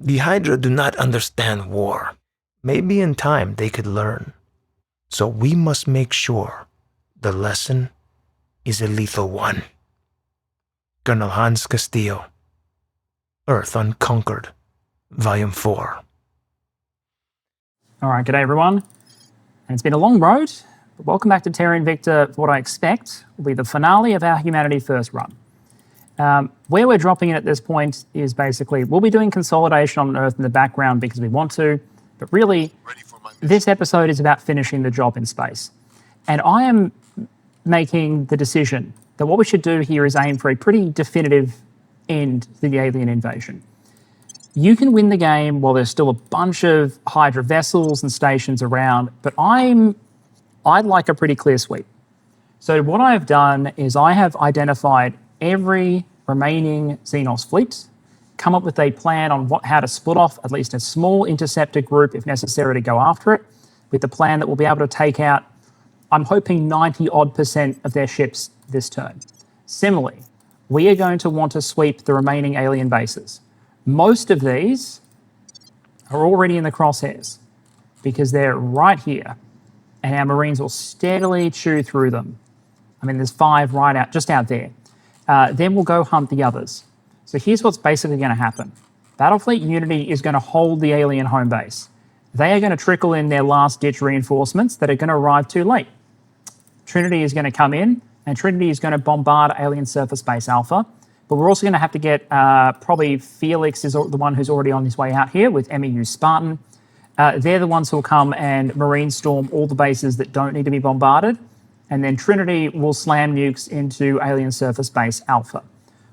The Hydra do not understand war. Maybe in time they could learn. So we must make sure the lesson is a lethal one. Colonel Hans Castillo, Earth Unconquered, Volume 4. All right, g'day everyone. And it's been a long road, but welcome back to Terra Invicta for what I expect will be the finale of our Humanity First run. Where we're dropping in at this point is basically, we'll be doing consolidation on Earth in the background because we want to, but really, this episode is about finishing the job in space. And I am making the decision that what we should do here is aim for a pretty definitive end to the alien invasion. You can win the game while there's still a bunch of Hydra vessels and stations around, but I'd like a pretty clear sweep. So what I've done is I have identified every remaining Xenos fleet, come up with a plan on how to split off at least a small interceptor group if necessary to go after it, with the plan that we'll be able to take out, I'm hoping 90% of their ships this turn. Similarly, we are going to want to sweep the remaining alien bases. Most of these are already in the crosshairs because they're right here, and our Marines will steadily chew through them. I mean, there's 5 right out, just out there. Then we'll go hunt the others. So here's what's basically going to happen. Battlefleet Unity is going to hold the alien home base. They are going to trickle in their last-ditch reinforcements that are going to arrive too late. Trinity is going to come in, and Trinity is going to bombard Alien Surface Base Alpha. But we're also going to have to get, probably Felix is the one who's already on his way out here with MEU Spartan. They're the ones who will come and Marine storm all the bases that don't need to be bombarded. And then Trinity will slam nukes into Alien Surface Base Alpha.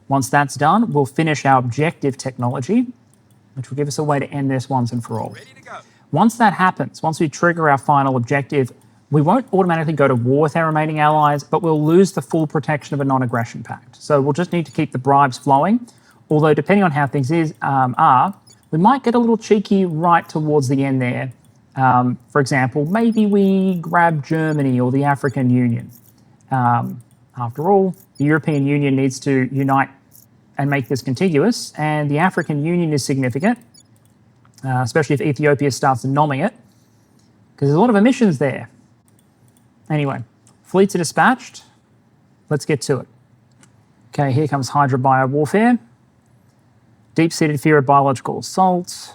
Once that's done, we'll finish our objective technology, which will give us a way to end this once and for all. Ready to go. Once that happens, once we trigger our final objective, we won't automatically go to war with our remaining allies, but we'll lose the full protection of a non-aggression pact. So we'll just need to keep the bribes flowing. Although depending on how things are, we might get a little cheeky right towards the end there. For example, maybe we grab Germany or the African Union. After all, the European Union needs to unite and make this contiguous, and the African Union is significant, especially if Ethiopia starts nomming it, because there's a lot of emissions there. Anyway, fleets are dispatched. Let's get to it. Okay, here comes Hydra biowarfare. Deep-seated fear of biological assault.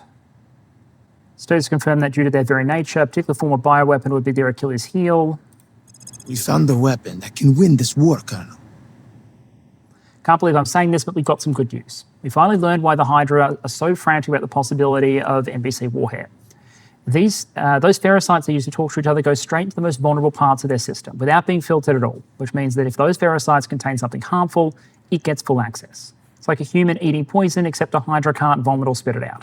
Studies confirm that due to their very nature, a particular form of bioweapon would be their Achilles heel. We found the weapon that can win this war, Colonel. Can't believe I'm saying this, but we've got some good news. We finally learned why the Hydra are so frantic about the possibility of NBC warfare. Those ferrocytes they use to talk to each other go straight into the most vulnerable parts of their system without being filtered at all, which means that if those ferrocytes contain something harmful, it gets full access. It's like a human eating poison, except a Hydra can't vomit or spit it out.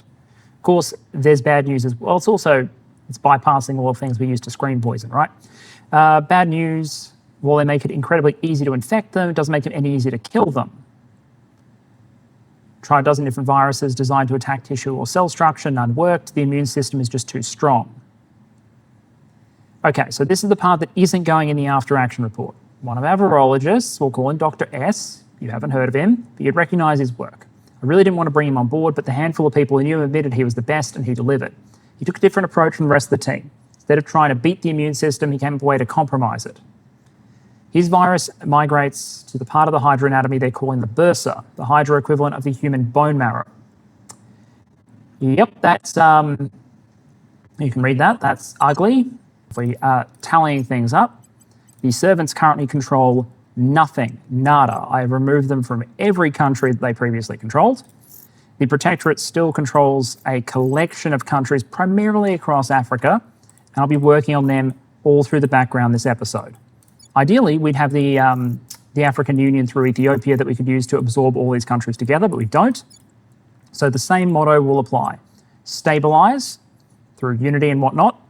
Of course, there's bad news as well. It's bypassing all the things we use to screen poison, right? Bad news, while they make it incredibly easy to infect them, it doesn't make it any easier to kill them. Try a dozen different viruses designed to attack tissue or cell structure, none worked. The immune system is just too strong. Okay, so this is the part that isn't going in the after-action report. One of our virologists, we'll call him Dr. S. You haven't heard of him, but you'd recognise his work. I really didn't want to bring him on board, but the handful of people who knew him admitted he was the best and he delivered. He took a different approach from the rest of the team. Instead of trying to beat the immune system, he came up with a way to compromise it. His virus migrates to the part of the Hydra anatomy they're calling the bursa, the Hydra equivalent of the human bone marrow. Yep, that's, you can read that, that's ugly. If we are tallying things up, the servants currently control nothing, nada. I have removed them from every country that they previously controlled. The Protectorate still controls a collection of countries, primarily across Africa, and I'll be working on them all through the background this episode. Ideally, we'd have the African Union through Ethiopia that we could use to absorb all these countries together, but we don't. So the same motto will apply. Stabilize through unity and whatnot,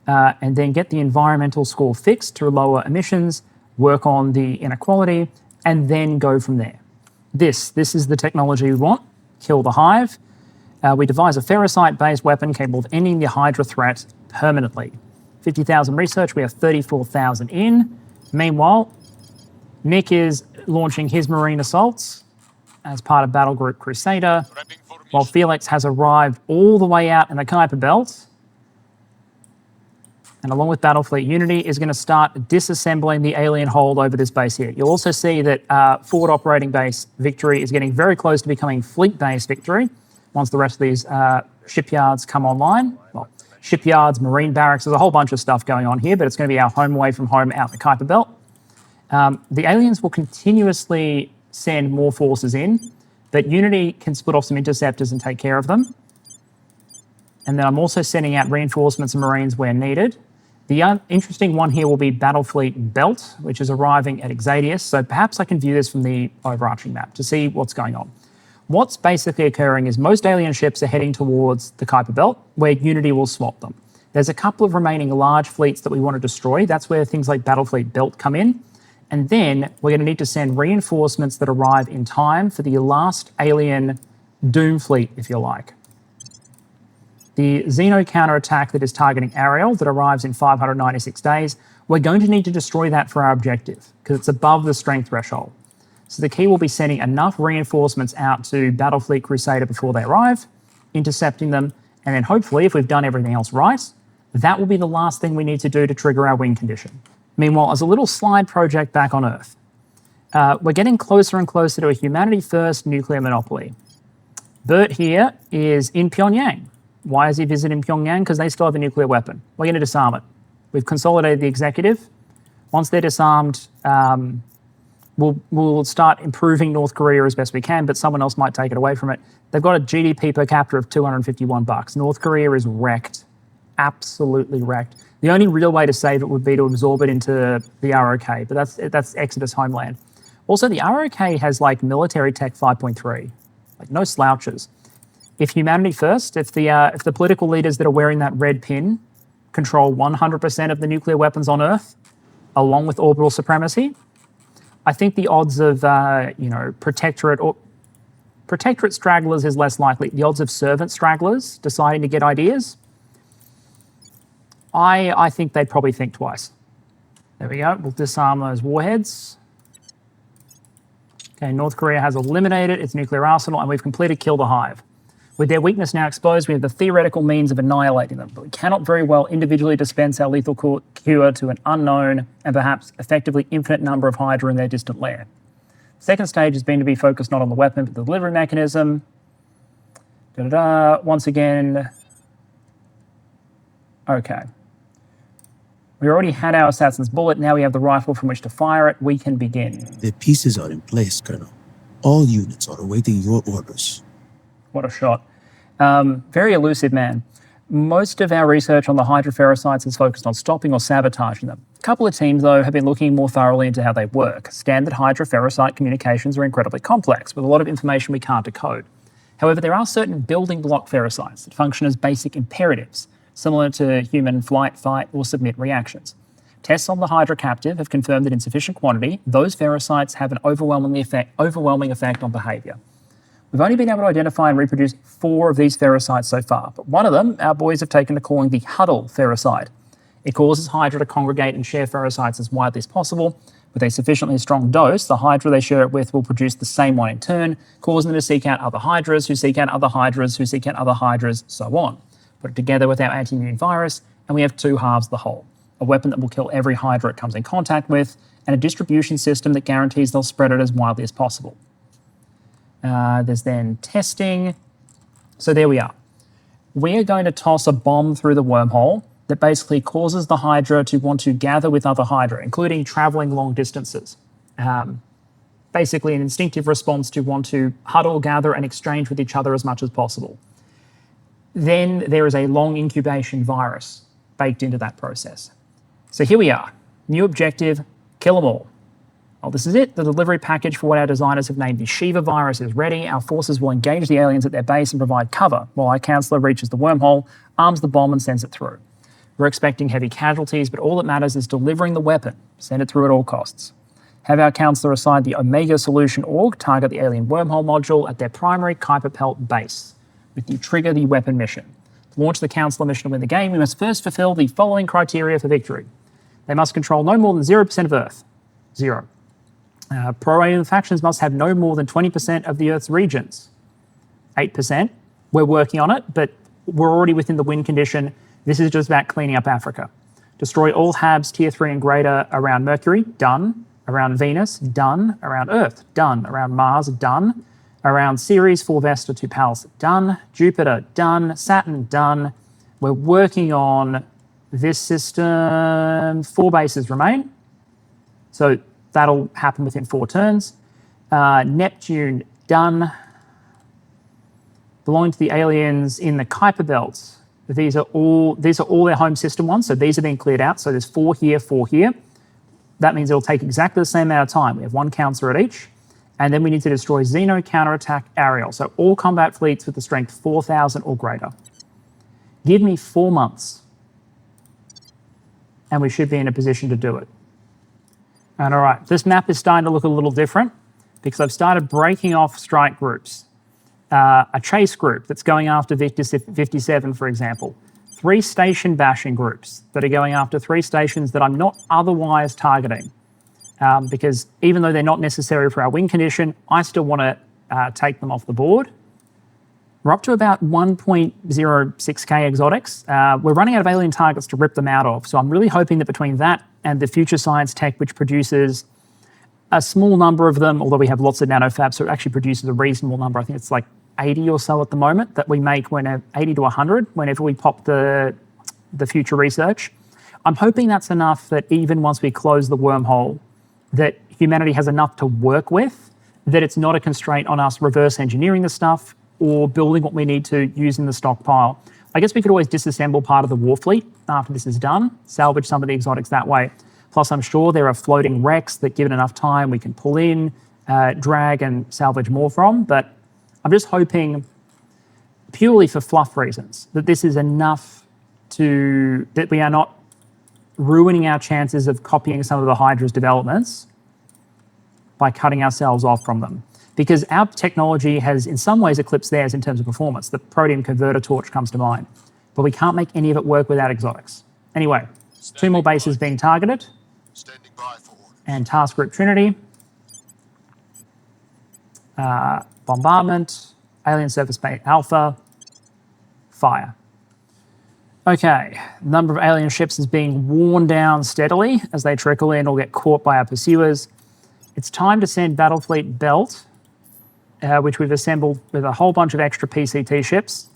and then get the environmental score fixed to lower emissions, work on the inequality, and then go from there. This is the technology we want. Kill the hive. We devise a ferrocyte-based weapon capable of ending the Hydra threat permanently. 50,000 research, we have 34,000 in. Meanwhile, Nick is launching his marine assaults as part of Battle Group Crusader. while Felix has arrived all the way out in the Kuiper belt, and along with Battlefleet Unity is going to start disassembling the alien hold over this base here. You'll also see that forward operating base Victory is getting very close to becoming fleet base Victory once the rest of these shipyards come online. Well, shipyards, marine barracks, there's a whole bunch of stuff going on here, but it's going to be our home away from home out in the Kuiper belt. The aliens will continuously send more forces in, but Unity can split off some interceptors and take care of them. And then I'm also sending out reinforcements and marines where needed. The interesting one here will be Battlefleet Belt, which is arriving at Exadius. So perhaps I can view this from the overarching map to see what's going on. What's basically occurring is most alien ships are heading towards the Kuiper Belt, where Unity will swap them. There's a couple of remaining large fleets that we want to destroy. That's where things like Battlefleet Belt come in. And then we're going to need to send reinforcements that arrive in time for the last alien Doom fleet, if you like. The Xeno counterattack that is targeting Ariel that arrives in 596 days, we're going to need to destroy that for our objective because it's above the strength threshold. So the key will be sending enough reinforcements out to Battlefleet Crusader before they arrive, intercepting them, and then hopefully, if we've done everything else right, that will be the last thing we need to do to trigger our win condition. Meanwhile, as a little slide project back on Earth, we're getting closer and closer to a humanity-first nuclear monopoly. Bert here is in Pyongyang. Why is he visiting Pyongyang? Because they still have a nuclear weapon. We're going to disarm it. We've consolidated the executive. Once they're disarmed, we'll start improving North Korea as best we can, but someone else might take it away from it. They've got a GDP per capita of $251. North Korea is wrecked, absolutely wrecked. The only real way to save it would be to absorb it into the ROK, but that's Exodus homeland. Also, the ROK has like military tech 5.3, like no slouches. If humanity first, if the political leaders that are wearing that red pin control 100% of the nuclear weapons on Earth, along with orbital supremacy, I think the odds of protectorate stragglers is less likely. The odds of servant stragglers deciding to get ideas, I think they'd probably think twice. There we go. We'll disarm those warheads. Okay, North Korea has eliminated its nuclear arsenal, and we've completed Kill the Hive. With their weakness now exposed, we have the theoretical means of annihilating them, but we cannot very well individually dispense our lethal cure to an unknown and perhaps effectively infinite number of Hydra in their distant lair. The second stage has been to be focused not on the weapon, but the delivery mechanism. Once again, okay. We already had our assassin's bullet, now we have the rifle from which to fire it. We can begin. The pieces are in place, Colonel. All units are awaiting your orders. What a shot. Very elusive man. Most of our research on the Hydra ferricides is focused on stopping or sabotaging them. A couple of teams, though, have been looking more thoroughly into how they work. Standard Hydra ferricide communications are incredibly complex, with a lot of information we can't decode. However, there are certain building block ferricides that function as basic imperatives, similar to human flight, fight, or submit reactions. Tests on the Hydra captive have confirmed that in sufficient quantity, those ferricides have an overwhelming effect on behaviour. We've only been able to identify and reproduce 4 of these ferricides so far, but one of them our boys have taken to calling the huddle ferricide. It causes Hydra to congregate and share ferricides as widely as possible. With a sufficiently strong dose, the Hydra they share it with will produce the same one in turn, causing them to seek out other Hydras, who seek out other Hydras, who seek out other Hydras, so on. Put it together with our anti-immune virus, and we have 2 halves of the whole. A weapon that will kill every Hydra it comes in contact with, and a distribution system that guarantees they'll spread it as widely as possible. There's then testing. So there we are. We are going to toss a bomb through the wormhole that basically causes the Hydra to want to gather with other Hydra, including traveling long distances. Basically an instinctive response to want to huddle, gather, and exchange with each other as much as possible. Then there is a long incubation virus baked into that process. So here we are. New objective, kill them all. Well, this is it. The delivery package for what our designers have named the Shiva virus is ready. Our forces will engage the aliens at their base and provide cover while our counselor reaches the wormhole, arms the bomb, and sends it through. We're expecting heavy casualties, but all that matters is delivering the weapon. Send it through at all costs. Have our counselor assign the Omega Solution Org target the alien wormhole module at their primary Kuiper Pelt base, with you trigger the weapon mission. To launch the counselor mission to win the game, we must first fulfill the following criteria for victory. They must control no more than 0% of Earth. 0. Pro-alien factions must have no more than 20% of the Earth's regions. 8%. we're working on it, but we're already within the win condition. This is just about cleaning up Africa. Destroy all HABs tier 3 and greater around Mercury, done. Around Venus, done. Around Earth, done. Around Mars, done. Around Ceres, 4 Vesta, 2 Pallas, done. Jupiter, done. Saturn, done. We're working on this system. 4 bases remain. So that'll happen within 4 turns. Neptune, done. Belonging to the aliens in the Kuiper belt. These are all their home system ones, so these are being cleared out. So there's 4 here, 4 here. That means it'll take exactly the same amount of time. We have 1 counselor at each. And then we need to destroy Xeno, counterattack, Ariel. So all combat fleets with the strength 4,000 or greater. Give me 4 months. And we should be in a position to do it. And all right, this map is starting to look a little different because I've started breaking off strike groups. A chase group that's going after Victor 57, for example. 3 station bashing groups that are going after 3 stations that I'm not otherwise targeting. Because even though they're not necessary for our win condition, I still want to take them off the board. We're up to about 1.06k exotics. We're running out of alien targets to rip them out of. So I'm really hoping that between that and the future science tech, which produces a small number of them, although we have lots of nanofabs, so it actually produces a reasonable number. I think it's like 80 or so at the moment that we make, 80 to 100 whenever we pop the future research. I'm hoping that's enough that even once we close the wormhole, that humanity has enough to work with, that it's not a constraint on us reverse engineering the stuff or building what we need to use in the stockpile. I guess we could always disassemble part of the war fleet after this is done, salvage some of the exotics that way. Plus, I'm sure there are floating wrecks that, given enough time, we can pull in, drag and salvage more from. But I'm just hoping, purely for fluff reasons, that this is enough that we are not ruining our chances of copying some of the Hydra's developments by cutting ourselves off from them. Because our technology has, in some ways, eclipsed theirs in terms of performance. The protium converter torch comes to mind. But we can't make any of it work without exotics. Anyway, 2 more bases being targeted. Standing by for orders. And task group Trinity. Bombardment. Alien surface base Alpha. Fire. Okay, the number of alien ships is being worn down steadily as they trickle in or get caught by our pursuers. It's time to send Battlefleet Belt, which we've assembled with a whole bunch of extra PCT ships.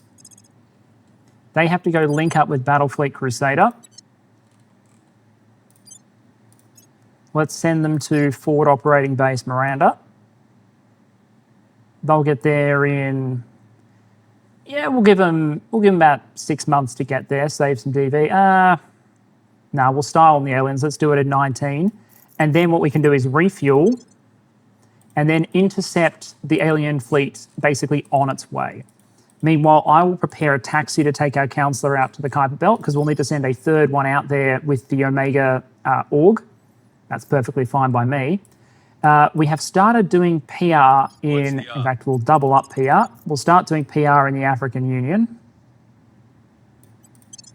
They have to go link up with Battlefleet Crusader. Let's send them to Forward Operating Base Miranda. They'll get there in... Yeah, we'll give them about 6 months to get there, save some DV. No, we'll style on the aliens. Let's do it at 19. And then what we can do is refuel and then intercept the alien fleet basically on its way. Meanwhile, I will prepare a taxi to take our counselor out to the Kuiper belt because we'll need to send a 3rd one out there with the Omega org. That's perfectly fine by me. We have started doing PR in fact, we'll double up PR. We'll start doing PR in the African Union.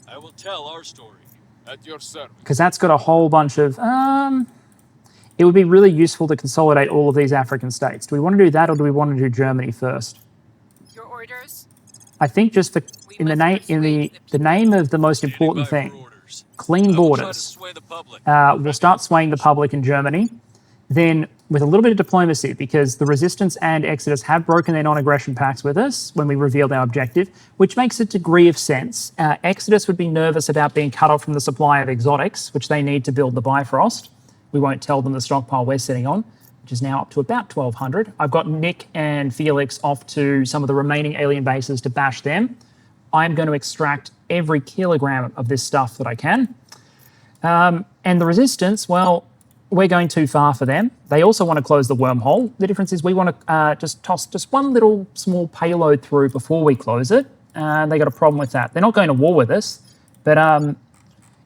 I will tell our story at your service. Because that's got a whole bunch of... it would be really useful to consolidate all of these African states. Do we want to do that or do we want to do Germany first? Your orders? I think just for, in the name of the most important thing, clean borders. We'll start swaying the public in Germany. Then with a little bit of diplomacy, because the Resistance and Exodus have broken their non-aggression pacts with us when we revealed our objective, which makes a degree of sense. Exodus would be nervous about being cut off from the supply of exotics, which they need to build the Bifrost. We won't tell them the stockpile we're sitting on, which is now up to about 1,200. I've got Nick and Felix off to some of the remaining alien bases to bash them. I'm going to extract every kilogram of this stuff that I can. And the Resistance, well, we're going too far for them. They also want to close the wormhole. The difference is we want to just toss just one little small payload through before we close it. They got a problem with that. They're not going to war with us, but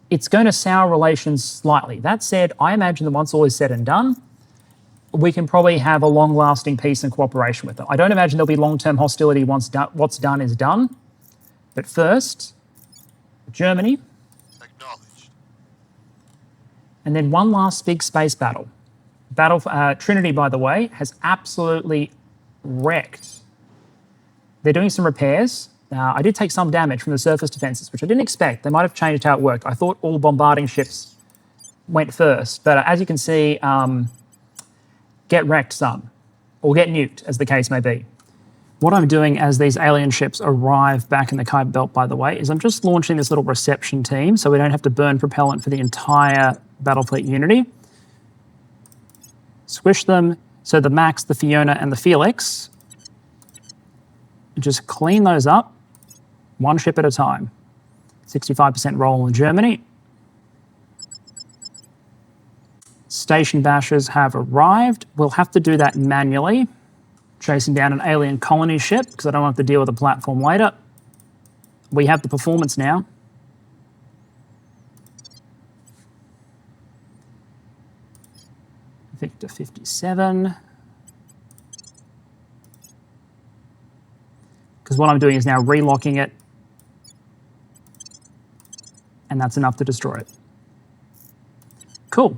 it's going to sour relations slightly. That said, I imagine that once all is said and done, we can probably have a long-lasting peace and cooperation with them. I don't imagine there'll be long-term hostility once what's done is done. But first, Germany. Acknowledged. And then one last big space battle. Trinity, by the way, has absolutely wrecked They're doing some repairs. I did take some damage from the surface defenses, which I didn't expect. They might have changed how it worked. I thought all bombarding ships went first, but as you can see, get wrecked some, or get nuked, as the case may be. What I'm doing as these alien ships arrive back in the Kuiper Belt, by the way, is I'm just launching this little reception team so we don't have to burn propellant for the entire Battlefleet unity. Squish them, so the Max, the Fiona, and the Felix, just clean those up, one ship at a time. 65% roll in Germany. Station bashers have arrived. We'll have to do that manually, chasing down an alien colony ship because I don't have to deal with the platform later. We have the performance now. Victor 57. Because what I'm doing is now relocking it, and that's enough to destroy it. Cool.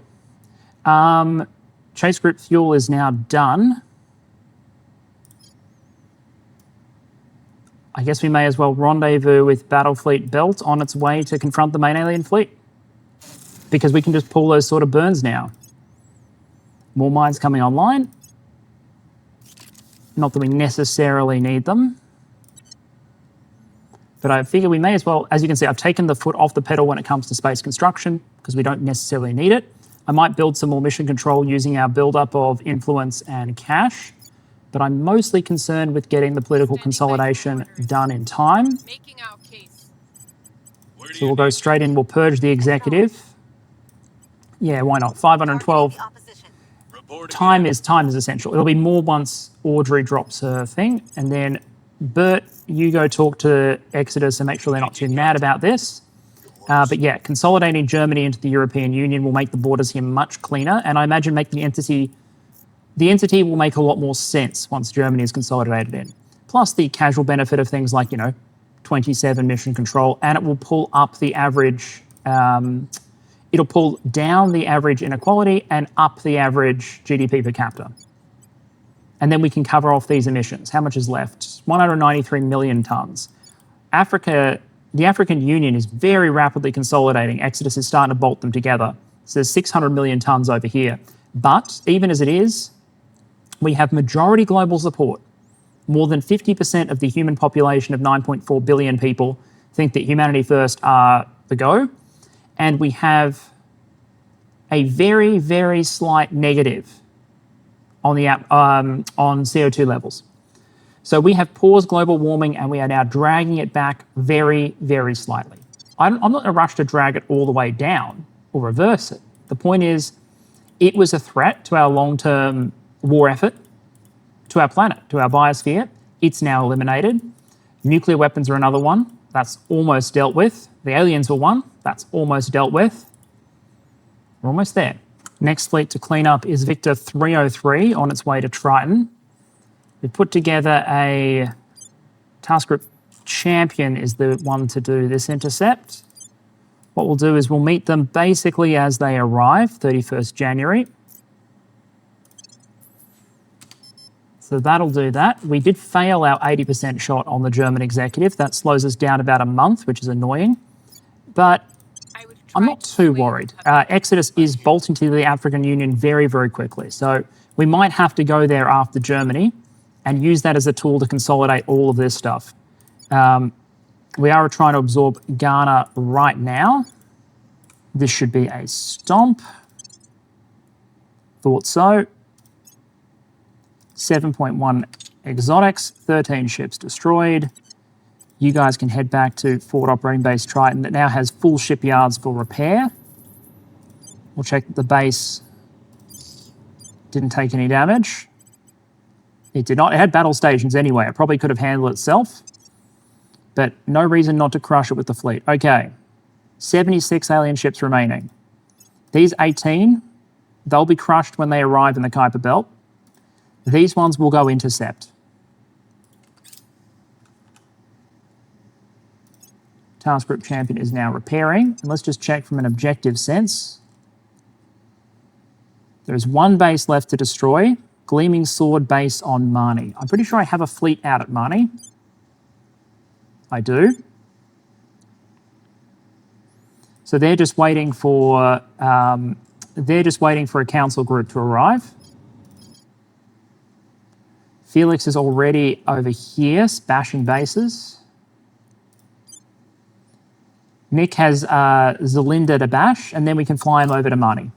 Chase group fuel is now done. I guess we may as well rendezvous with Battlefleet Belt on its way to confront the main alien fleet, because we can just pull those sort of burns now. More mines coming online. Not that we necessarily need them. But I figure we may as well, as you can see, I've taken the foot off the pedal when it comes to space construction because we don't necessarily need it. I might build some more mission control using our build-up of influence and cash, but I'm mostly concerned with getting the political consolidation done in time. So we'll go straight in, we'll purge the executive. Yeah, why not? 512. Time is essential. It'll be more once Audrey drops her thing, and then Bert, you go talk to Exodus and make sure they're not too mad about this. But yeah, consolidating Germany into the European Union will make the borders here much cleaner, and I imagine make the entity will make a lot more sense once Germany is consolidated in. Plus the casual benefit of things like, 27 mission control, and it will pull up the average, it'll pull down the average inequality and up the average GDP per capita. And then we can cover off these emissions. How much is left? 193 million tonnes. The African Union is very rapidly consolidating. Exodus is starting to bolt them together. So there's 600 million tonnes over here. But even as it is, we have majority global support. More than 50% of the human population of 9.4 billion people think that humanity first are the go. And we have a very, very slight negative on the on CO2 levels. So we have paused global warming and we are now dragging it back very, very slightly. I'm not in a rush to drag it all the way down or reverse it. The point is, it was a threat to our long-term war effort, to our planet, to our biosphere. It's now eliminated. Nuclear weapons are another one. That's almost dealt with. The aliens were one. That's almost dealt with. We're almost there. Next fleet to clean up is Victor 303 on its way to Triton. We've put together a task group champion is the one to do this intercept. What we'll do is we'll meet them basically as they arrive, 31st January. So that'll do that. We did fail our 80% shot on the German executive. That slows us down about a month, which is annoying. But I'm not too worried. Exodus is bolting to the African Union very, very quickly. So we might have to go there after Germany and use that as a tool to consolidate all of this stuff. We are trying to absorb Ghana right now. This should be a stomp. Thought so. 7.1 exotics, 13 ships destroyed. You guys can head back to Forward Operating Base Triton that now has full shipyards for repair. We'll check that the base didn't take any damage. It did not. It had battle stations anyway. It probably could have handled itself, but no reason not to crush it with the fleet. Okay, 76 alien ships remaining. These 18, they'll be crushed when they arrive in the Kuiper Belt. These ones will go intercept. Task Group Champion is now repairing. And let's just check from an objective sense. There's one base left to destroy. Gleaming Sword base on Marni. I'm pretty sure I have a fleet out at Marni. I do. So they're just waiting for a council group to arrive. Felix is already over here, bashing bases. Nick has Zelinda to bash, and then we can fly him over to Marnie.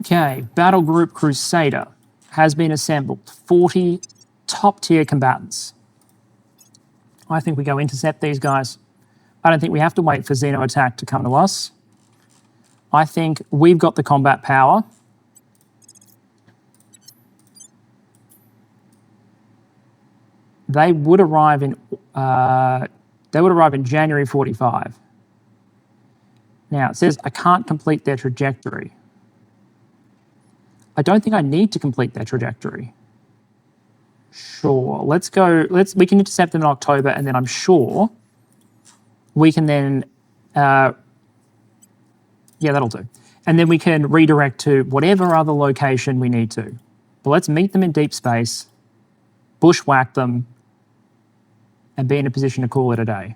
Okay, Battle Group Crusader has been assembled. 40 top-tier combatants. I think we go intercept these guys. I don't think we have to wait for Xeno attack to come to us. I think we've got the combat power. They would arrive in January 45. Now it says I can't complete their trajectory. I don't think I need to complete their trajectory. Sure, we can intercept them in October, and then I'm sure we can then, yeah, that'll do. And then we can redirect to whatever other location we need to. But let's meet them in deep space, bushwhack them, and be in a position to call it a day.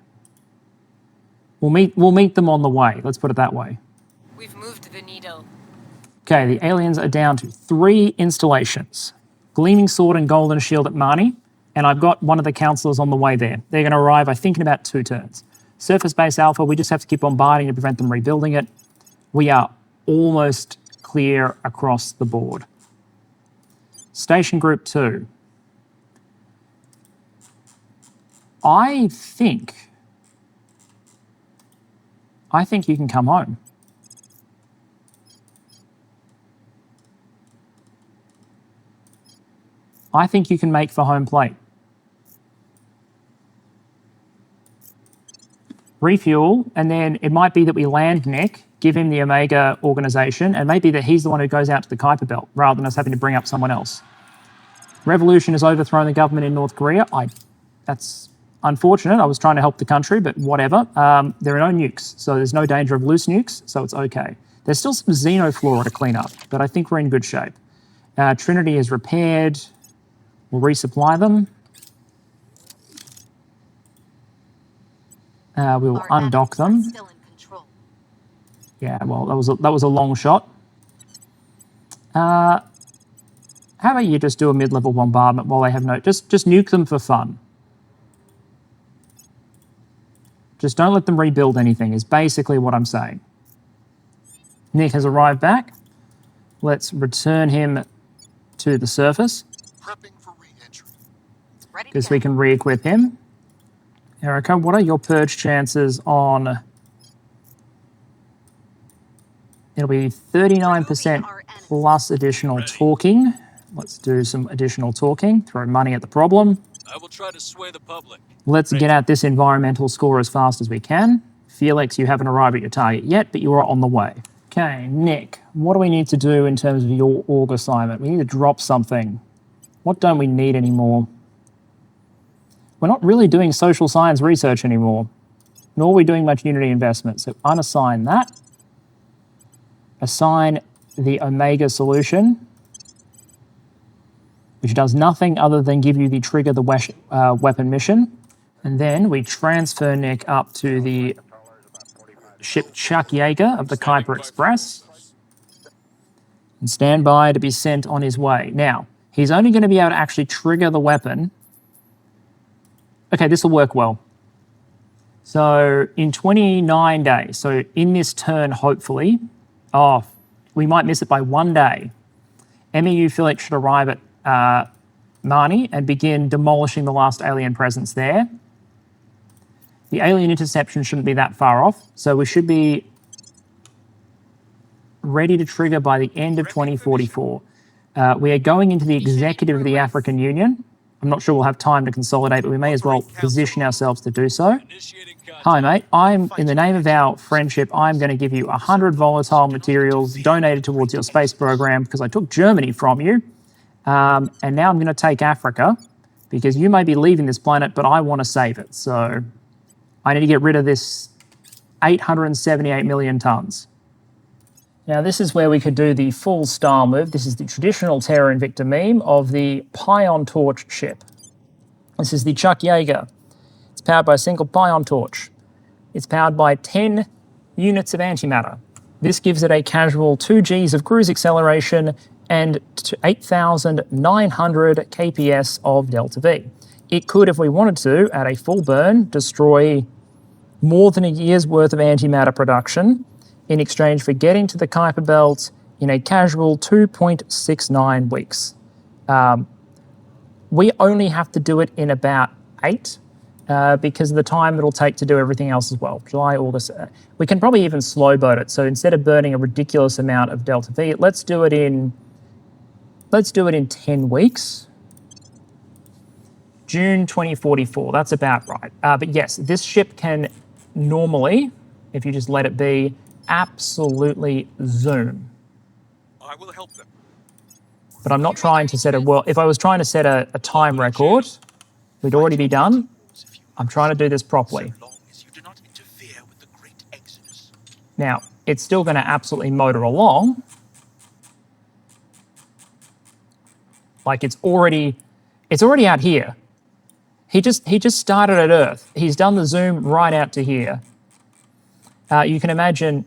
We'll meet them on the way, let's put it that way. We've moved the needle. Okay, the aliens are down to 3 installations. Gleaming Sword and Golden Shield at Marnie, and I've got one of the councillors on the way there. They're going to arrive, I think, in about 2 turns. Surface Base Alpha, we just have to keep bombarding to prevent them rebuilding it. We are almost clear across the board. Station Group 2. I think you can come home. I think you can make for home plate. Refuel, and then it might be that we land Nick, give him the Omega organization, and maybe that he's the one who goes out to the Kuiper belt rather than us having to bring up someone else. Revolution has overthrown the government in North Korea. That's unfortunate. I was trying to help the country, but whatever. There are no nukes, so there's no danger of loose nukes, so it's okay. There's still some xenoflora to clean up, but I think we're in good shape. Trinity is repaired. We'll resupply them. We'll undock them. Still in control. Yeah, well, that was a long shot. How about you just do a mid-level bombardment while they have no... Just nuke them for fun. Just don't let them rebuild anything, is basically what I'm saying. Nick has arrived back. Let's return him to the surface, Prepping for re-entry. Ready to because go. we can re-equip him. Erica, what are your purge chances on... It'll be 39% plus additional talking. Let's do some additional talking. Throw money at the problem. I will try to sway the public. Let's get at this environmental score as fast as we can. Felix, you haven't arrived at your target yet, but you are on the way. Okay, Nick, what do we need to do in terms of your org assignment? We need to drop something. What don't we need anymore? We're not really doing social science research anymore, nor are we doing much Unity investment. So unassign that. Assign the Omega solution, which does nothing other than give you the trigger the weapon mission. And then we transfer Nick up to the ship Chuck Yeager of the Kuiper Express and stand by to be sent on his way. Now, he's only going to be able to actually trigger the weapon. Okay, this will work well. So in 29 days, so in this turn, hopefully, we might miss it by 1 day. MEU Felix should arrive at Marnie and begin demolishing the last alien presence there. The alien interception shouldn't be that far off, so we should be ready to trigger by the end of 2044. We are going into the executive of the African Union. I'm not sure we'll have time to consolidate, but we may as well position ourselves to do so. Hi, mate. In the name of our friendship, I'm going to give you 100 volatile materials donated towards your space program because I took Germany from you. And now I'm going to take Africa because you may be leaving this planet, but I want to save it. So I need to get rid of this 878 million tons. Now, this is where we could do the full style move. This is the traditional Terra Invicta meme of the Pion Torch ship. This is the Chuck Yeager. powered by a single pion torch. It's powered by 10 units of antimatter. This gives it a casual 2 Gs of cruise acceleration and 8,900 kps of delta V. It could, if we wanted to, at a full burn, destroy more than a year's worth of antimatter production in exchange for getting to the Kuiper belt in a casual 2.69 weeks. We only have to do it in about 8 because of the time it'll take to do everything else as well. July, August. We can probably even slow boat it. So instead of burning a ridiculous amount of delta V, let's do it in 10 weeks. June 2044, that's about right. But yes, this ship can normally, if you just let it be, absolutely zoom. I will help them. But I'm not trying to set a world. If I was trying to set a time record, we'd already be done. I'm trying to do this properly. So long as you do not interfere with the great exodus. Now, it's still going to absolutely motor along. Like it's already out here. He just started at Earth. He's done the zoom right out to here. You can imagine,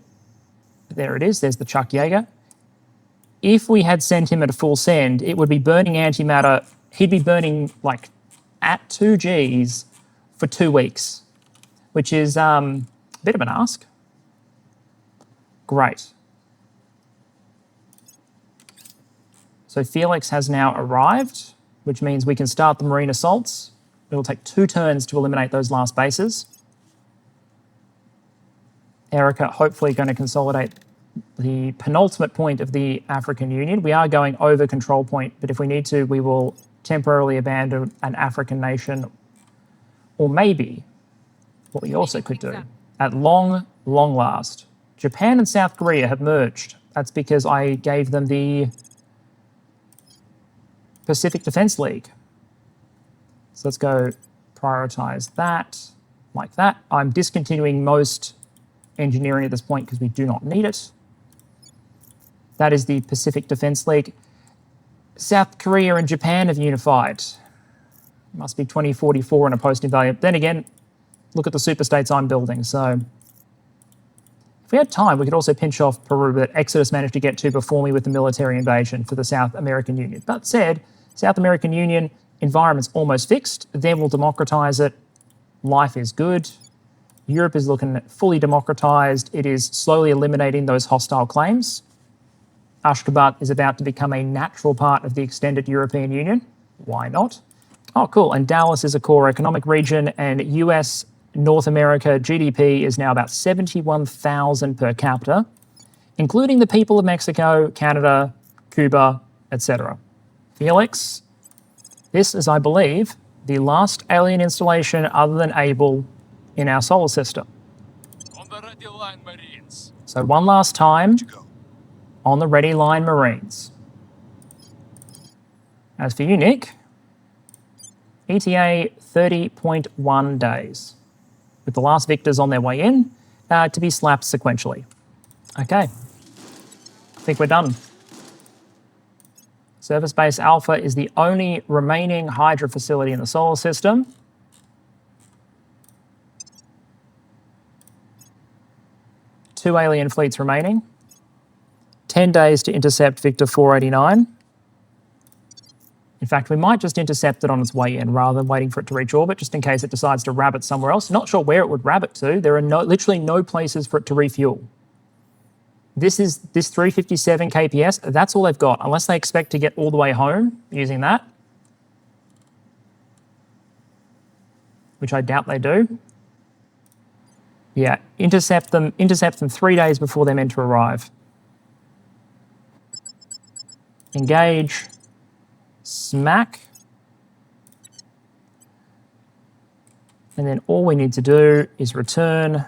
there it is, there's the Chuck Yeager. If we had sent him at a full send, it would be burning antimatter. He'd be burning like at 2 Gs for 2 weeks, which is a bit of an ask. Great. So Felix has now arrived, which means we can start the marine assaults. It'll take 2 turns to eliminate those last bases. Erica hopefully going to consolidate the penultimate point of the African Union. We are going over control point, but if we need to, we will temporarily abandon an African nation. Or maybe, what we also could do, at long last, Japan and South Korea have merged. That's because I gave them the Pacific Defense League. So let's go prioritize that, like that. I'm discontinuing most engineering at this point because we do not need it. That is the Pacific Defense League. South Korea and Japan have unified. Must be 2044 in a post-invasion. Then again, look at the superstates I'm building. So if we had time, we could also pinch off Peru, but Exodus managed to get to before me with the military invasion for the South American Union. That said, South American Union, environment's almost fixed. Then we'll democratize it. Life is good. Europe is looking fully democratized. It is slowly eliminating those hostile claims. Ashgabat is about to become a natural part of the extended European Union. Why not? Oh, cool. And Dallas is a core economic region, and US North America GDP is now about 71,000 per capita, including the people of Mexico, Canada, Cuba, etc. Felix, this is, I believe, the last alien installation other than Able in our solar system. On the ready line, Marines. So one last time Go. on the ready line, Marines. As for you, Nick, ETA 30.1 days, with the last victors on their way in to be slapped sequentially. Okay, I think we're done. Surface Base Alpha is the only remaining Hydra facility in the solar system. Two alien fleets remaining. 10 days to intercept Victor 489. In fact, we might just intercept it on its way in rather than waiting for it to reach orbit, just in case it decides to rabbit somewhere else. Not sure where it would rabbit to. There are literally no places for it to refuel. This 357 kps, that's all they've got, unless they expect to get all the way home using that, which I doubt they do. Yeah, intercept them 3 days before they're meant to arrive. Engage. Smack. And then all we need to do is return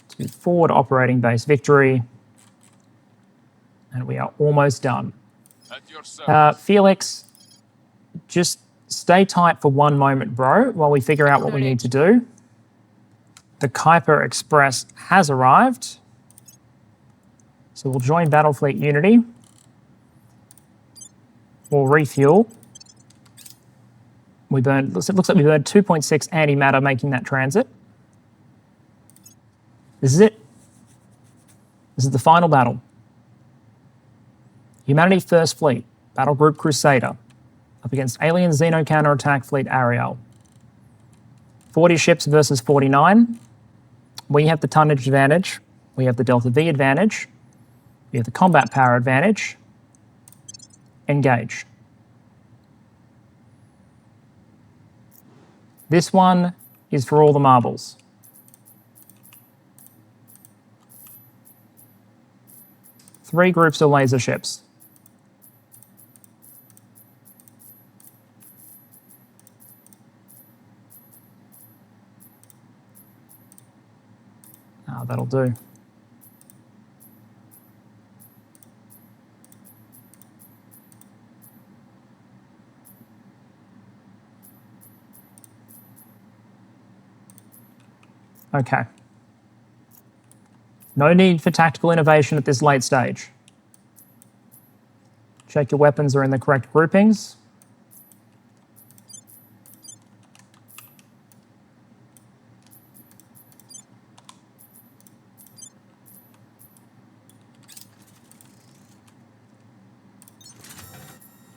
to forward operating base Victory. And we are almost done. At your service. Felix, just stay tight for one moment, bro, while we figure out what we need to do. The Kuiper Express has arrived. So we'll join Battlefleet Unity. We'll refuel. We burned, it looks like we burned 2.6 antimatter making that transit. This is it. This is the final battle. Humanity First Fleet, Battle Group Crusader, up against Alien Xeno Counterattack Fleet Ariel. 40 ships versus 49. We have the tonnage advantage. We have the Delta V advantage. We have the combat power advantage. Engage. This one is for all the marbles. Three groups of laser ships. Ah, that'll do. Okay. No need for tactical innovation at this late stage. Check your weapons are in the correct groupings.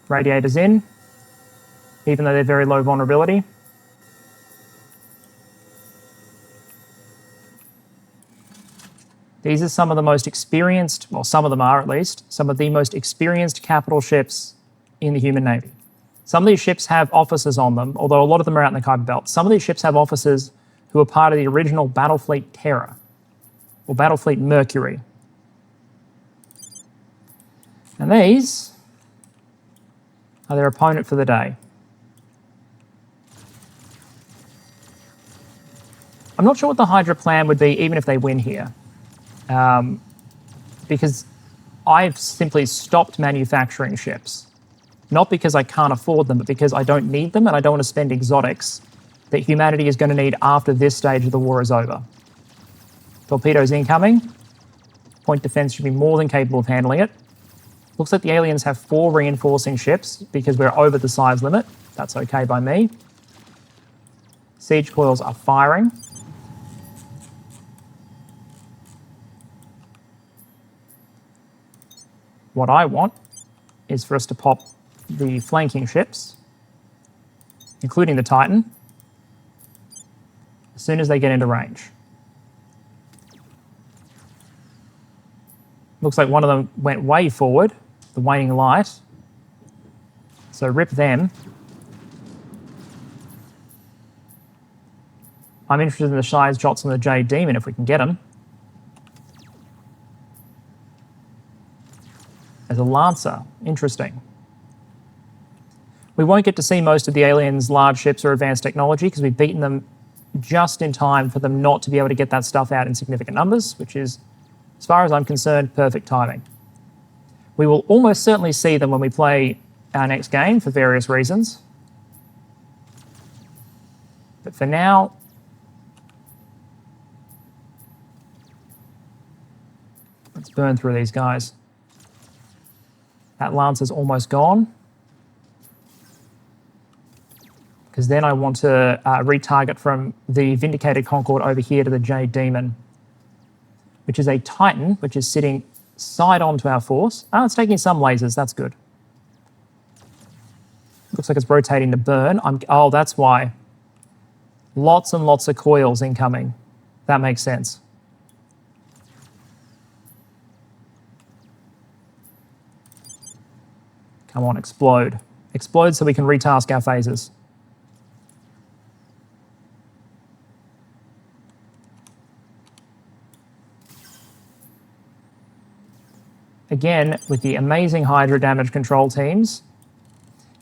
Radiators in, even though they're very low vulnerability. These are some of the most experienced, well, some of them are at least, some of the most experienced capital ships in the human Navy. Some of these ships have officers on them, although a lot of them are out in the Kuiper Belt. Some of these ships have officers who are part of the original Battlefleet Terra, or Battlefleet Mercury. And these are their opponent for the day. I'm not sure what the Hydra plan would be, even if they win here. Because I've simply stopped manufacturing ships. Not because I can't afford them, but because I don't need them and I don't want to spend exotics that humanity is going to need after this stage of the war is over. Torpedoes incoming. Point defense should be more than capable of handling it. Looks like the aliens have 4 reinforcing ships because we're over the size limit. That's okay by me. Siege coils are firing. What I want is for us to pop the flanking ships, including the Titan, as soon as they get into range. Looks like one of them went way forward, the waning light. So rip them. I'm interested in the Shies, Jots, and the Jade Demon if we can get them. As a Lancer. Interesting. We won't get to see most of the aliens' large ships or advanced technology because we've beaten them just in time for them not to be able to get that stuff out in significant numbers, which is, as far as I'm concerned, perfect timing. We will almost certainly see them when we play our next game for various reasons. But for now, let's burn through these guys. That Lancer's almost gone. Because then I want to retarget from the Vindicated Concord over here to the Jade Demon, which is a Titan, which is sitting side on to our force. Oh, it's taking some lasers. That's good. Looks like it's rotating to burn. Oh, that's why. Lots and lots of coils incoming. That makes sense. Come on, explode. Explode so we can retask our phases. Again, with the amazing Hydra damage control teams.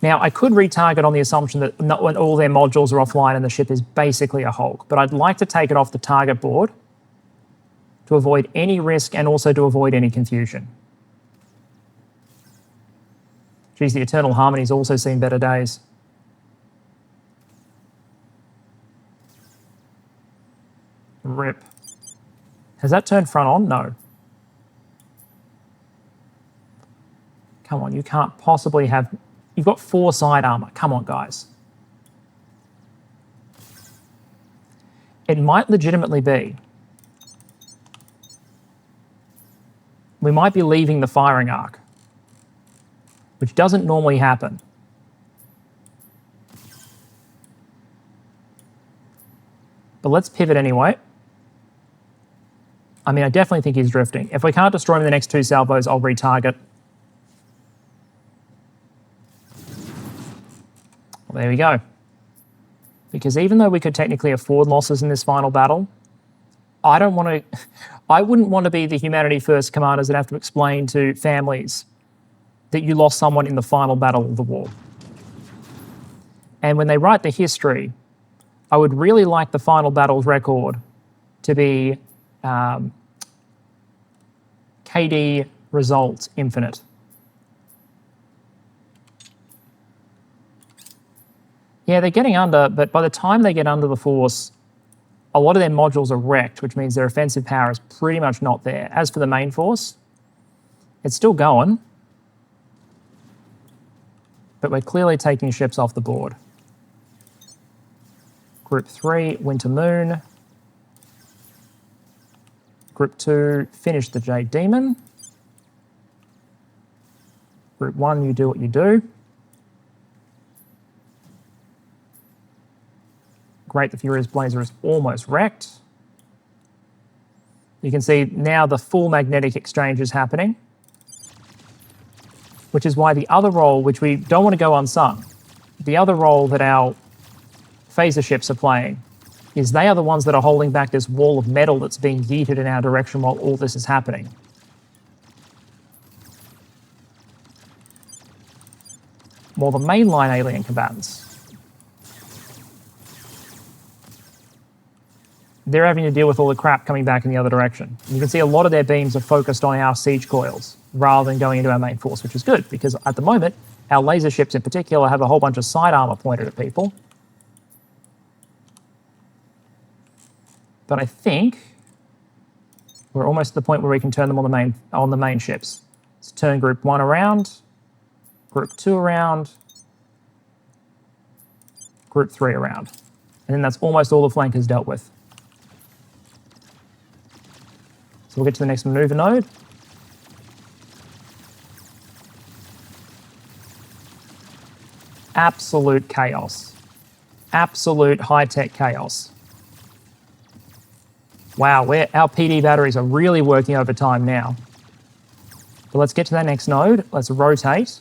Now, I could retarget on the assumption that not when all their modules are offline and the ship is basically a Hulk, but I'd like to take it off the target board to avoid any risk and also to avoid any confusion. Geez, the Eternal Harmony's also seen better days. Rip. Has that turned front on? No. Come on, you can't possibly have You've got 4 side armor. Come on, guys. It might legitimately be. We might be leaving the firing arc, which doesn't normally happen. But let's pivot anyway. I mean, I definitely think he's drifting. If we can't destroy him in the next 2 salvos, I'll retarget. Well, there we go. Because even though we could technically afford losses in this final battle, I wouldn't want to be the Humanity First commanders that have to explain to families that you lost someone in the final battle of the war. And when they write the history, I would really like the final battle's record to be KD result infinite. Yeah, they're getting under, but by the time they get under the force, a lot of their modules are wrecked, which means their offensive power is pretty much not there. As for the main force, it's still going, but we're clearly taking ships off the board. Group 3, Winter Moon. Group 2, finish the Jade Demon. Group 1, you do what you do. Great, the Furious Blazer is almost wrecked. You can see now the full magnetic exchange is happening, which is why the other role, which we don't want to go unsung, the other role that our phaser ships are playing is they are the ones that are holding back this wall of metal that's being yeeted in our direction while all this is happening. While the mainline alien combatants, they're having to deal with all the crap coming back in the other direction. You can see a lot of their beams are focused on our siege coils rather than going into our main force, which is good because at the moment, our laser ships in particular have a whole bunch of side armor pointed at people. But I think we're almost to the point where we can turn them on the main ships. Let's turn Group 1 around, Group 2 around, Group 3 around. And then that's almost all the flankers dealt with. So we'll get to the next maneuver node. Absolute chaos. Absolute high-tech chaos. Wow, our PD batteries are really working overtime now. But let's get to that next node. Let's rotate.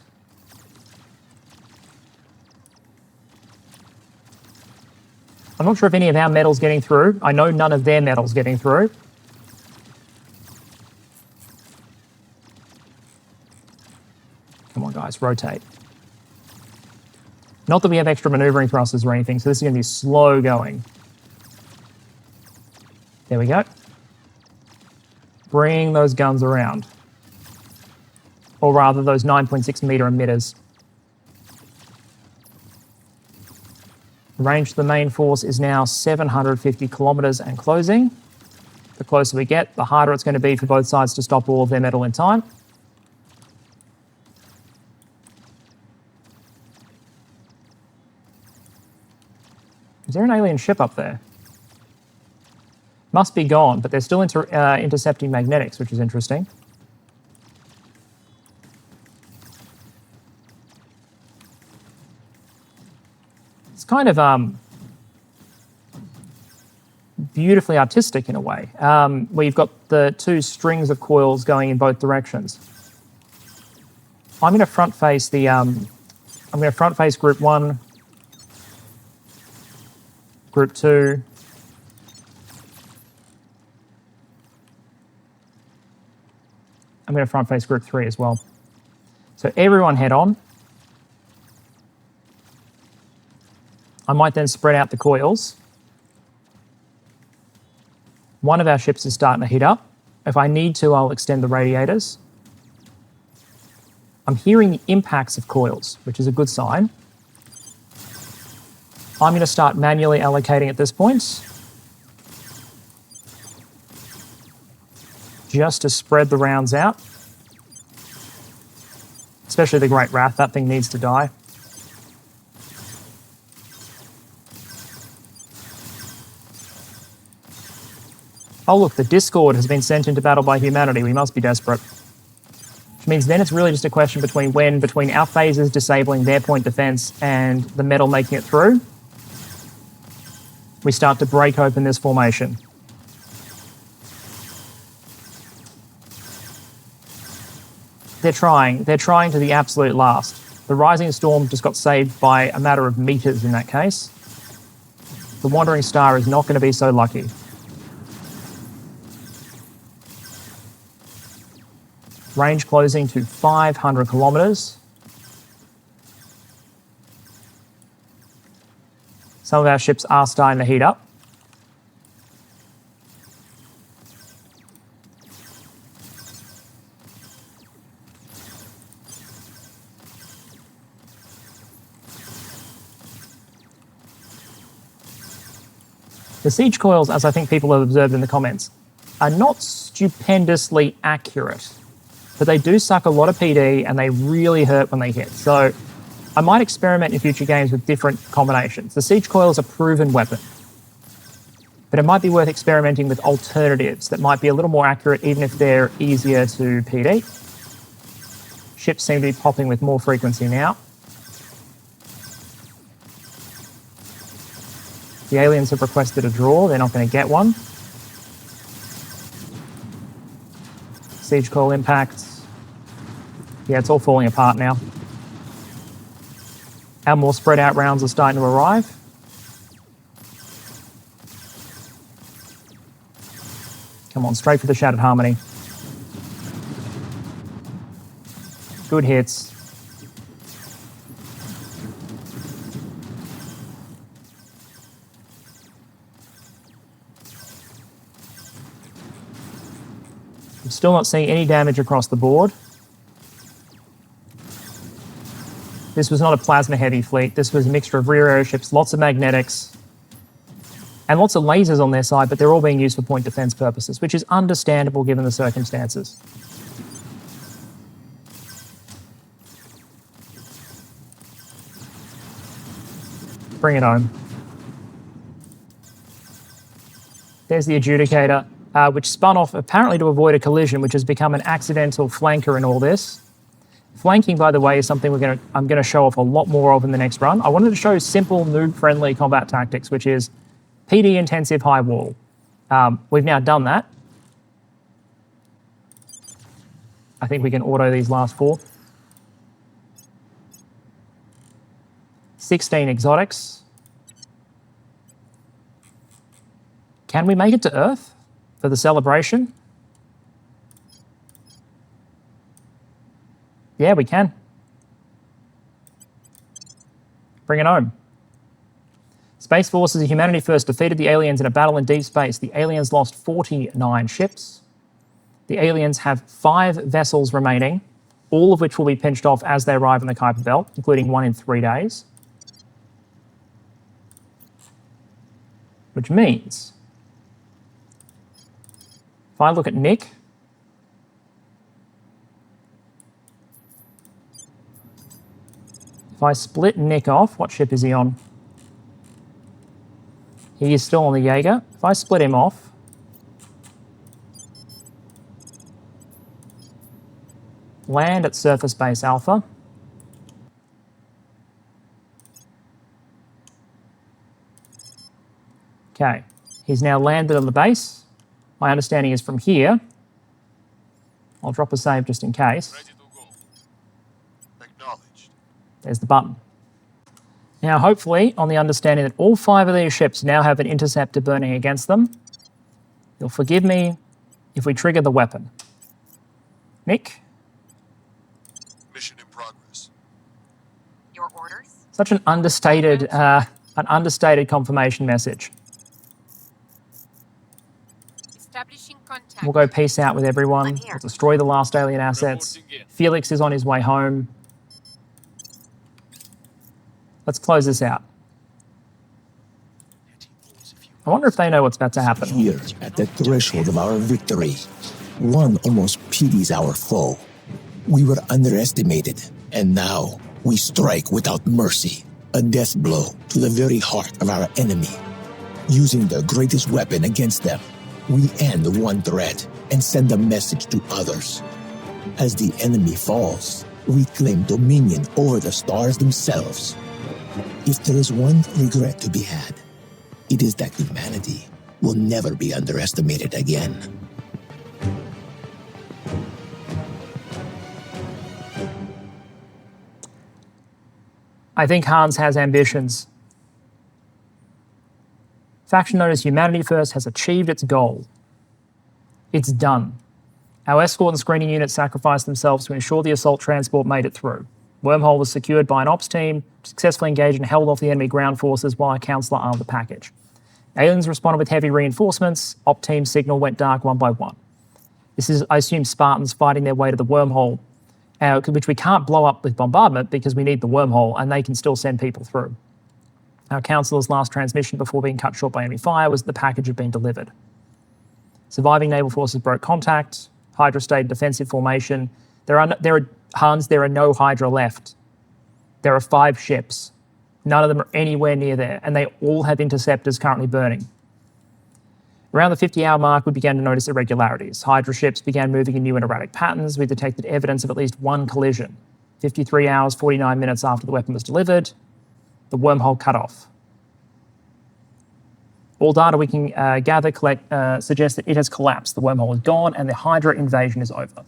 I'm not sure if any of our metal's getting through. I know none of their metal's getting through. Come on, guys, rotate. Not that we have extra maneuvering thrusters or anything, so this is going to be slow going. There we go. Bring those guns around. Or rather, those 9.6 meter emitters. Range to the main force is now 750 kilometers and closing. The closer we get, the harder it's going to be for both sides to stop all of their metal in time. Is there an alien ship up there? Must be gone, but they're still intercepting magnetics, which is interesting. It's kind of beautifully artistic in a way, where you've got the 2 strings of coils going in both directions. I'm going to front face the. I'm going to front face Group 1, Group 2. I'm going to front face Group 3 as well. So everyone head on. I might then spread out the coils. One of our ships is starting to heat up. If I need to, I'll extend the radiators. I'm hearing the impacts of coils, which is a good sign. I'm going to start manually allocating at this point, just to spread the rounds out. Especially the Great Wrath, that thing needs to die. Oh look, the Discord has been sent into battle by humanity. We must be desperate. Which means then it's really just a question between our phases disabling their point defense and the metal making it through, we start to break open this formation. They're trying to the absolute last. The Rising Storm just got saved by a matter of meters in that case. The Wandering Star is not going to be so lucky. Range closing to 500 kilometers. Some of our ships are starting to heat up. The siege coils, as I think people have observed in the comments, are not stupendously accurate, but they do suck a lot of PD and they really hurt when they hit. So I might experiment in future games with different combinations. The siege coil is a proven weapon, but it might be worth experimenting with alternatives that might be a little more accurate even if they're easier to PD. Ships seem to be popping with more frequency now. The aliens have requested a draw. They're not going to get one. Siege coil impacts. Yeah, it's all falling apart now. Our more spread out rounds are starting to arrive. Come on, straight for the Shattered Harmony. Good hits. I'm still not seeing any damage across the board. This was not a plasma-heavy fleet. This was a mixture of rear airships, lots of magnetics, and lots of lasers on their side, but they're all being used for point defense purposes, which is understandable given the circumstances. Bring it home. There's the Adjudicator, which spun off apparently to avoid a collision, which has become an accidental flanker in all this. Flanking, by the way, is something I'm going to show off a lot more of in the next run. I wanted to show simple, noob-friendly combat tactics, which is PD-intensive high wall. We've now done that. I think we can auto these last 4. 16 exotics. Can we make it to Earth for the celebration? Yeah, we can. Bring it home. Space Forces of Humanity First defeated the aliens in a battle in deep space. The aliens lost 49 ships. The aliens have 5 vessels remaining, all of which will be pinched off as they arrive in the Kuiper Belt, including 1 in 3 days. Which means, if I look at Nick, if I split Nick off, what ship is he on? He is still on the Jaeger. If I split him off, land at Surface Base Alpha, okay, he's now landed on the base. My understanding is from here. I'll drop a save just in case. Ready to go. Acknowledged. There's the button. Now, hopefully, on the understanding that all 5 of these ships now have an interceptor burning against them, you'll forgive me if we trigger the weapon. Nick? Mission in progress. Your orders? Such an understated confirmation message. Establishing contact. We'll go peace out with everyone. I'm here. We'll destroy the last alien assets. Reporting in. Felix is on his way home. Let's close this out. I wonder if they know what's about to happen. Here, at the threshold of our victory, one almost pities our foe. We were underestimated, and now we strike without mercy, a death blow to the very heart of our enemy, using their greatest weapon against them, We end one threat and send a message to others. As the enemy falls, we claim dominion over the stars themselves. If there is one regret to be had, it is that humanity will never be underestimated again. I think Hans has ambitions. Faction known as Humanity First has achieved its goal. It's done. Our escort and screening units sacrificed themselves to ensure the assault transport made it through. Wormhole was secured by an ops team, successfully engaged and held off the enemy ground forces while our counselor armed the package. Aliens responded with heavy reinforcements. Op team signal went dark one by one. This is, I assume, Spartans fighting their way to the wormhole, which we can't blow up with bombardment because we need the wormhole and they can still send people through. Our counselor's last transmission before being cut short by enemy fire was that the package had been delivered. Surviving naval forces broke contact. Hydra stayed in defensive formation. There are no Hydra left. There are 5 ships. None of them are anywhere near there, and they all have interceptors currently burning. Around the 50-hour mark, we began to notice irregularities. Hydra ships began moving in new and erratic patterns. We detected evidence of at least one collision. 53 hours, 49 minutes after the weapon was delivered, the wormhole cut off. All data we can collect suggests that it has collapsed. The wormhole is gone, and the Hydra invasion is over.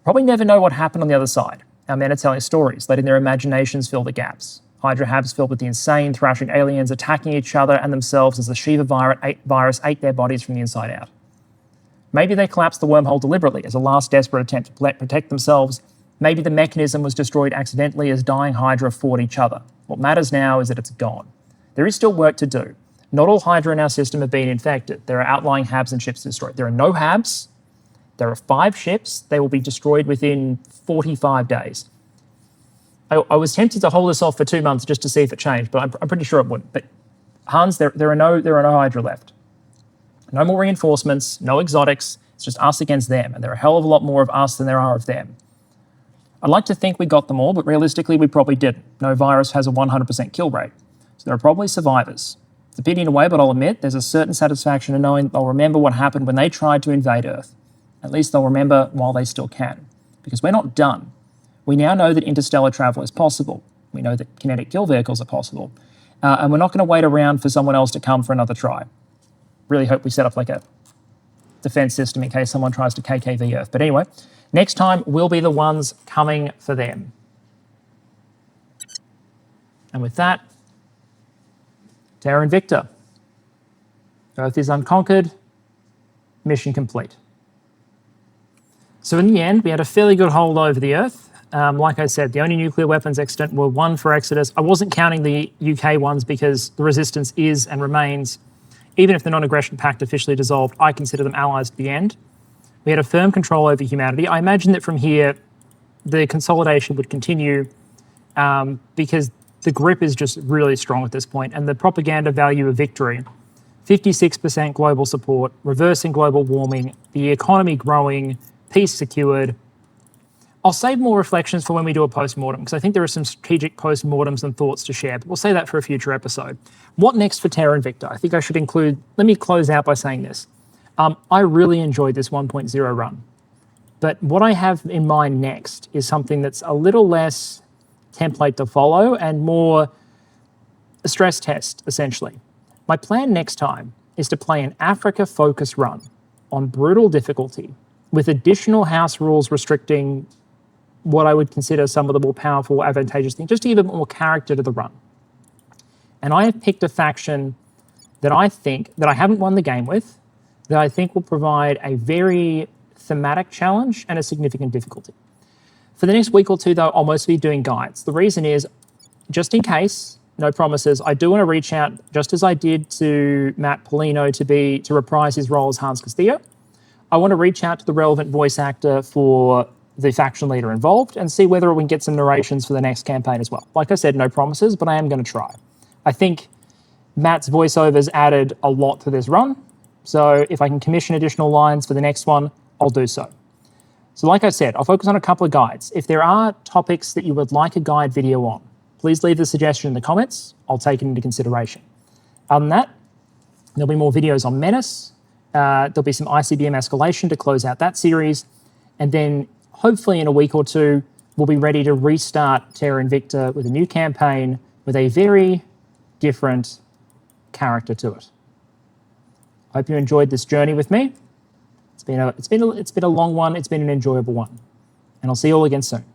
Probably never know what happened on the other side. Our men are telling stories, letting their imaginations fill the gaps. Hydra habs filled with the insane, thrashing aliens attacking each other and themselves as the Shiva virus ate their bodies from the inside out. Maybe they collapsed the wormhole deliberately as a last desperate attempt to protect themselves. Maybe the mechanism was destroyed accidentally as dying Hydra fought each other. What matters now is that it's gone. There is still work to do. Not all Hydra in our system have been infected. There are outlying habs and ships destroyed. There are no habs. There are 5 ships. They will be destroyed within 45 days. I was tempted to hold this off for 2 months just to see if it changed, but I'm pretty sure it wouldn't. But Hans, there are no Hydra left. No more reinforcements, no exotics. It's just us against them, and there are a hell of a lot more of us than there are of them. I'd like to think we got them all, but realistically we probably didn't. No virus has a 100% kill rate, so there are probably survivors. It's a pity in a way, but I'll admit there's a certain satisfaction in knowing they'll remember what happened when they tried to invade Earth. At least they'll remember while they still can, because we're not done. We now know that interstellar travel is possible. We know that kinetic kill vehicles are possible. And we're not going to wait around for someone else to come for another try. Really hope we set up like a defense system in case someone tries to KKV Earth. But anyway, next time we'll be the ones coming for them. And with that, Terra Invicta. Earth is unconquered. Mission complete. So in the end, we had a fairly good hold over the Earth. Like I said, the only nuclear weapons extant were 1 for Exodus. I wasn't counting the UK ones because the resistance is and remains, even if the non-aggression pact officially dissolved, I consider them allies to the end. We had a firm control over humanity. I imagine that from here, the consolidation would continue because the grip is just really strong at this point, and the propaganda value of victory, 56% global support, reversing global warming, the economy growing, peace secured. I'll save more reflections for when we do a post-mortem, because I think there are some strategic post-mortems and thoughts to share, but we'll save that for a future episode. What next for Terra Invicta? I think I should include, let me close out by saying this. I really enjoyed this 1.0 run, but what I have in mind next is something that's a little less template to follow and more a stress test, essentially. My plan next time is to play an Africa-focused run on brutal difficulty with additional house rules restricting what I would consider some of the more powerful, advantageous things, just to give a bit more character to the run. And I have picked a faction that I think, that I haven't won the game with, that I think will provide a very thematic challenge and a significant difficulty. For the next week or two, though, I'll mostly be doing guides. The reason is, just in case, no promises, I do want to reach out, just as I did to Matt Polino to reprise his role as Hans Castillo. I want to reach out to the relevant voice actor for the faction leader involved and see whether we can get some narrations for the next campaign as well. Like I said, no promises, but I am going to try. I think Matt's voiceovers added a lot to this run, so if I can commission additional lines for the next one, I'll do so. So like I said, I'll focus on a couple of guides. If there are topics that you would like a guide video on, please leave the suggestion in the comments. I'll take it into consideration. Other than that, there'll be more videos on Menace, there'll be some ICBM escalation to close out that series. And then hopefully in a week or two, we'll be ready to restart Terra Invicta with a new campaign with a very different character to it. Hope you enjoyed this journey with me. It's been a long one. It's been an enjoyable one. And I'll see you all again soon.